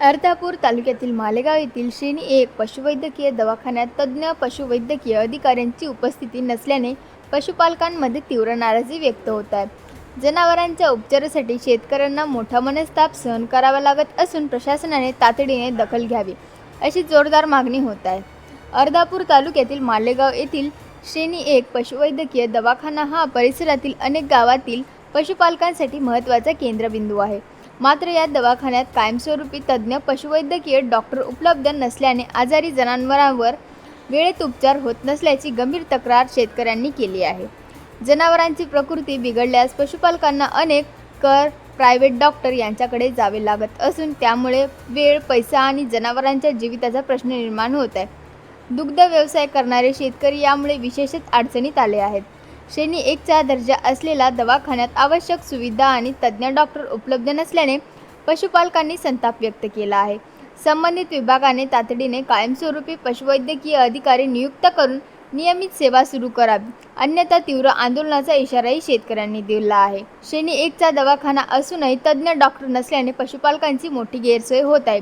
अर्धापूर तालुक्यातील मालेगाव येथील श्रेणी 1 पशुवैद्यकीय दवाखान्यात तज्ज्ञ पशुवैद्यकीय अधिकाऱ्यांची उपस्थिती नसल्याने पशुपालकांमध्ये तीव्र नाराजी व्यक्त होत आहे. जनावरांच्या उपचारासाठी शेतकऱ्यांना मोठा मनस्ताप सहन करावा लागत असून प्रशासनाने तातडीने दखल घ्यावी अशी जोरदार मागणी होत आहे. अर्धापूर तालुक्यातील मालेगाव येथील श्रेणी 1 पशुवैद्यकीय दवाखाना हा परिसरातील अनेक गावातील पशुपालकांसाठी महत्त्वाचा केंद्रबिंदू आहे. मात्र या दवाखान्यात कायमस्वरूपी तज्ज्ञ पशुवैद्यकीय डॉक्टर उपलब्ध नसल्याने आजारी जनावरांवर वेळेत उपचार होत नसल्याची गंभीर तक्रार शेतकऱ्यांनी केली आहे. जनावरांची प्रकृती बिघडल्यास पशुपालकांना अनेक प्रायव्हेट डॉक्टर यांच्याकडे जावे लागत असून त्यामुळे वेळ, पैसा आणि जनावरांच्या जीविताचा प्रश्न निर्माण होत आहे. दुग्ध व्यवसाय करणारे शेतकरी यामुळे विशेषच अडचणीत आले आहेत. श्रेणी 1चा दर्जा असलेला दवाखान्यात आवश्यक सुविधा आणि तज्ज्ञ डॉक्टर उपलब्ध नसल्याने पशुपालकांनी संताप व्यक्त केला आहे. संबंधित विभागाने तातडीने कायमस्वरूपी पशुवैद्यकीय अधिकारी नियुक्त करून नियमित सेवा सुरू करावी, अन्यथा तीव्र आंदोलनाचा इशाराही शेतकऱ्यांनी दिला आहे. श्रेणी 1चा दवाखाना असूनही तज्ज्ञ डॉक्टर नसल्याने पशुपालकांची मोठी गैरसोय होत आहे.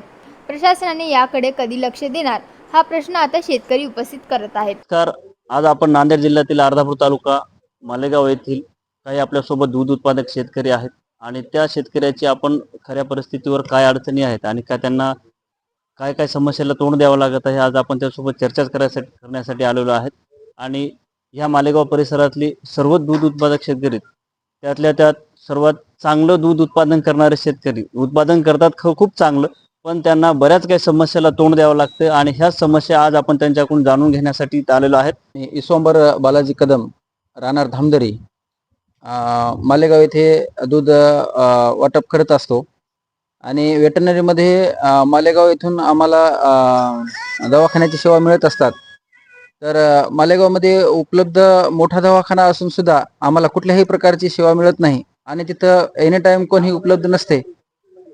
प्रशासनाने याकडे कधी लक्ष देणार हा प्रश्न आता शेतकरी उपस्थित करत आहेत. तर आज आपण नांदेड जिल्ह्यातील अर्धापूर तालुका मालेगाव येथील काही आपल्यासोबत दूध उत्पादक शेतकरी आहेत आणि त्या शेतकऱ्याची आपण खऱ्या परिस्थितीवर काय अडचणी आहेत आणि त्यांना काय काय समस्येला तोंड द्यावं लागत आहे आज आपण त्यासोबत चर्चा करण्यासाठी आलेलो आहेत. आणि ह्या मालेगाव परिसरातली सर्व दूध उत्पादक शेतकरी त्यातल्या त्यात सर्वात चांगलं दूध उत्पादन करणारे शेतकरी उत्पादन करतात खूप चांगलं, पण त्यांना बऱ्याच काही समस्येला तोंड द्यावं लागतं आणि ह्याच समस्या आज आपण त्यांच्याकडून जाणून घेण्यासाठी आलेलो आहेत. ईश्वंबर बालाजी कदम, राहणार धामदरी, मालेगाव येथे दूध वाटप करत असतो आणि वेटनरीमध्ये मालेगाव येथून आम्हाला दवाखान्याची सेवा मिळत असतात. तर मालेगावमध्ये उपलब्ध मोठा दवाखाना असून सुद्धा आम्हाला कुठल्याही प्रकारची सेवा मिळत नाही आणि तिथं एनी टाइम कोणी उपलब्ध नसते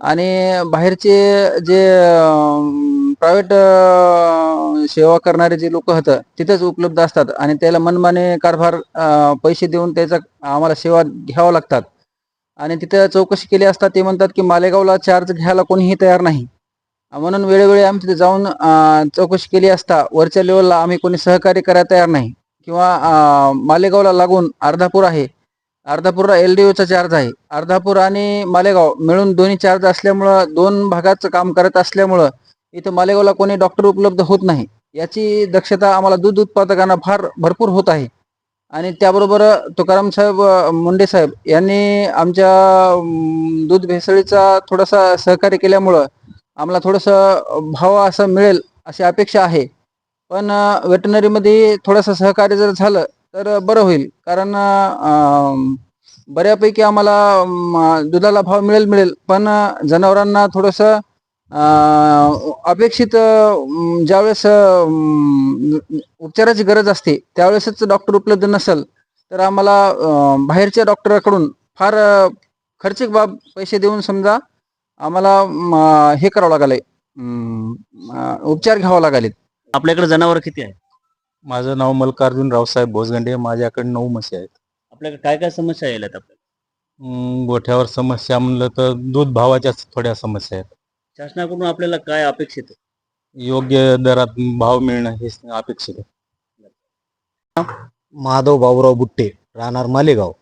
आणि बाहेरचे जे प्रायव्हेट सेवा करणारे जे लोक होतं तिथेच उपलब्ध असतात आणि त्याला मनमाने कारभार पैसे देऊन त्याचा आम्हाला सेवा घ्यावं लागतात. आणि तिथं चौकशी केली असता ते म्हणतात की मालेगावला चार्ज घ्यायला कोणीही तयार नाही, म्हणून वेळोवेळी आम्ही तिथे जाऊन चौकशी केली असता वरच्या लेवलला आम्ही कोणी सहकार्य करायला तयार नाही. किंवा मालेगावला लागून अर्धापूर आहे, अर्धापूरला LDOचा चार्ज आहे. अर्धापूर आणि मालेगाव मिळून दोन्ही चार्ज असल्यामुळं दोन भागाचं काम करत असल्यामुळं इथं मालेगावला कोणी डॉक्टर उपलब्ध होत नाही. याची दक्षता आम्हाला दूध उत्पादकांना भरपूर होत आहे. आणि त्याबरोबर तुकाराम साहेब मुंडे साहेब यांनी आमच्या दूध भेसळीचा थोडासा सहकार्य केल्यामुळं आम्हाला थोडंसं भाव असं मिळेल अशी अपेक्षा आहे. पण वेटनरीमध्ये थोडंसं सहकार्य जर झालं तर बरं होईल, कारण बऱ्यापैकी आम्हाला दुधाला भाव मिळेल पण जनावरांना थोडंसं अपेक्षित ज्यावेळेस उपचाराची गरज असते त्यावेळेसच डॉक्टर उपलब्ध नसेल तर आम्हाला बाहेरच्या डॉक्टराकडून फार खर्चिक बाब पैसे देऊन समजा आम्हाला हे करावं लागले, उपचार घ्यावा लागले. आपल्याकडे जनावर किती आहे? माझं नाव मल्लिकार्जुन रावसाहेब भोसगंडे. माझ्याकडे 9 म्हशी आहेत. आपल्याकडे काय काय समस्या यायल्यात आपल्याला? गोठ्यावर समस्या म्हणलं तर दूध भावाच्याच थोड्या समस्या आहेत. शासनाकडून आपल्याला काय अपेक्षित आहे? योग्य दरात भाव मिळणं हे अपेक्षित आहे. माधव बाबूराव बुट्टे, राहणार मालेगाव.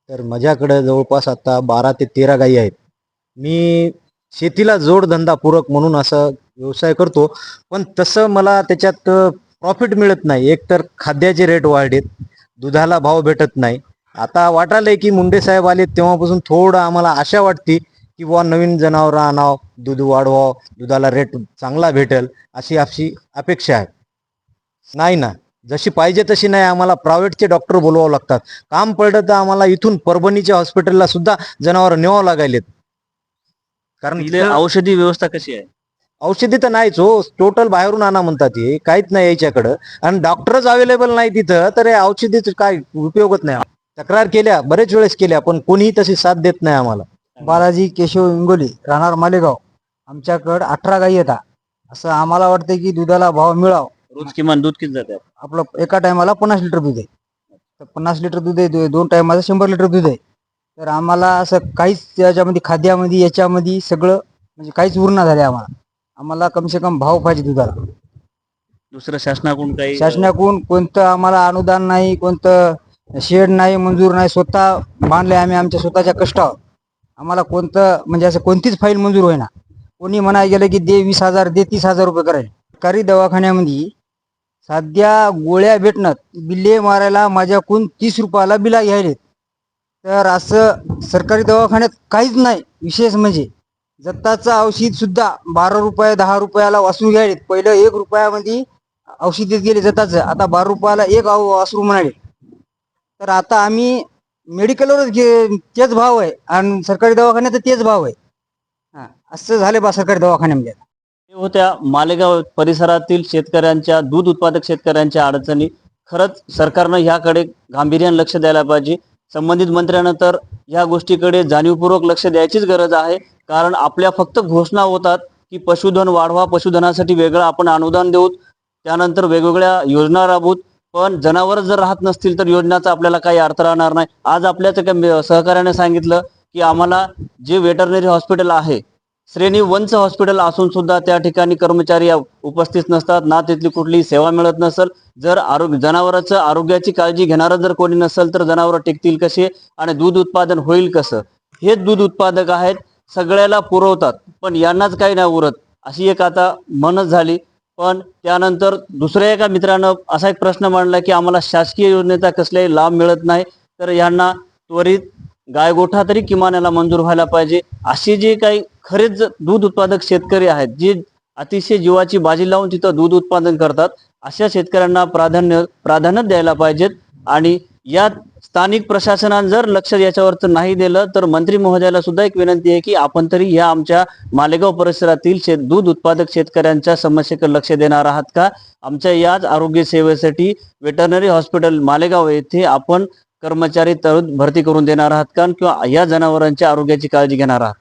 तर माझ्याकडे जवळपास आता 12 ते 13 गायी आहेत. मी शेतीला जोडधंदा पूरक म्हणून असं व्यवसाय करतो, पण तसं मला त्याच्यात प्रॉफिट मिळत नाही. एकतर खाद्याचे रेट वाढलेत, दुधाला भाव भेटत नाही. आता वाटायलंय की मुंडे साहेब आले तेव्हापासून थोडं आम्हाला आशा वाटते की बुवा नवीन जनावर आणावं, दूध वाढवावं, दुधाला रेट चांगला भेटेल अशी अपेक्षा आहे. नाही ना, जशी पाहिजे तशी नाही. आम्हाला प्रायव्हेटचे डॉक्टर बोलवावं लागतात. काम पडलं तर आम्हाला इथून परभणीच्या हॉस्पिटलला सुद्धा जनावर न्यावं लागलेत. कारण इथे औषधी व्यवस्था कशी आहे? औषधी तर नाहीच हो, टोटल बाहेरून आणा म्हणतात. हे काहीच नाही याच्याकडं आणि डॉक्टरच अवेलेबल नाही तिथं, तर या औषधीच काय उपयोगच नाही. तक्रार केल्या, बरेच वेळेस केल्या, पण कोणीही तशी साथ देत नाही आम्हाला. बालाजी केशव इंगोली, राहणार मालेगाव. आमच्याकडे 18 गायी येतात. असं आम्हाला वाटतं की दुधाला भाव मिळावा. रोज किमान दूध किती जाते? आपलं एका टायमाला 50 लिटर दूध आहे. तर 50 लिटर दूध आहे, 2 टायमाचं 100 लिटर दूध आहे. तर आम्हाला असं काहीच त्याच्यामध्ये खाद्यामध्ये याच्यामध्ये सगळं म्हणजे काहीच उरना झाले आम्हाला. आम्हाला कमसे कम भाव पाहिजे दुधाला. दुसरं शासनाकडून काही शासनाकडून कोणतं आम्हाला अनुदान नाही, कोणतं शेड नाही, मंजूर नाही. स्वतः बांधले आम्ही आमच्या स्वतःच्या कष्टावर. आम्हाला कोणतं म्हणजे असं कोणतीच फाईल मंजूर होईना. कोणी म्हणाय गेलं की दे 20,000 दे 30,000 रुपये करायला. सरकारी दवाखान्यामध्ये सध्या गोळ्या भेटणार, बिल्ले मारायला माझ्याकडून 30 रुपयाला बिला घ्यायले. तर असं सरकारी दवाखान्यात काहीच नाही. विशेष म्हणजे जत्ताचं औषध सुद्धा 12 रुपये 10 रुपयाला वासरू घ्यायले. पहिलं 1 रुपयामध्ये औषध देत गेले जताचं, आता 12 रुपयाला एक वासरू म्हणाले. तर आता आम्ही मेडिकलवरच तेच भाव आहे आणि सरकारी दवाखान्यात तेच भाव आहे. हा, असं झाले बा सरकारी दवाखान्यामध्ये. हे होत्या मालेगाव परिसरातील शेतकऱ्यांच्या, दूध उत्पादक शेतकऱ्यांच्या अडचणी. खरंच सरकारनं ह्याकडे गांभीर्याने लक्ष द्यायला पाहिजे. संबंधित मंत्र्यांना तर या गोष्टीकडे जाणीवपूर्वक लक्ष द्यायचीच गरज आहे. कारण आपल्या फक्त घोषणा होतात की पशुधन वाढवा, पशुधनासाठी वेगळं आपण अनुदान देऊ, त्यानंतर वेगवेगळ्या योजना राबवूत. पण जनावर जर राहत नसतील तर योजनाचा आपल्याला काही अर्थ राहणार नाही. आज आपल्याच एका सहकार्याने सांगितलं की आम्हाला जे वेटरनरी हॉस्पिटल आहे, श्रेणी 1चं हॉस्पिटल असून सुद्धा त्या ठिकाणी कर्मचारी उपस्थित नसतात, ना तिथली कुठलीही सेवा मिळत नसेल. जर जनावरांचं आरोग्याची काळजी घेणारं जर कोणी नसेल तर जनावरं टिकतील कसे आणि दूध उत्पादन होईल कसं? हेच दूध उत्पादक आहेत, सगळ्याला पुरवतात, पण यांनाच काही नाही उरत, अशी एक आता मनच झाली. पण त्यानंतर दुसऱ्या एका मित्रानं असा एक प्रश्न मांडला की आम्हाला शासकीय योजनेचा कसलाही लाभ मिळत नाही, तर यांना त्वरित गायगोठा तरी किमान याला मंजूर व्हायला पाहिजे. अशी जे काही खरेच दूध उत्पादक शेतकरी आहेत, जे अतिशय जीवाची बाजी लावून तिथं दूध उत्पादन करतात, अशा शेतकऱ्यांना प्राधान्य द्यायला पाहिजेत. आणि या स्थानिक प्रशासनानं जर लक्ष याच्यावर नाही दिलं तर मंत्री महोदयाला सुद्धा एक विनंती आहे की आपण तरी या आमच्या मालेगाव परिसरातील दूध उत्पादक शेतकऱ्यांच्या समस्येकडे लक्ष देणार आहात का? आमच्या याच आरोग्य सेवेसाठी वेटरनरी हॉस्पिटल मालेगाव येथे आपण कर्मचारी भरती करून देणार आहात का? किंवा या जनावरांच्या आरोग्याची काळजी घेणार आहात?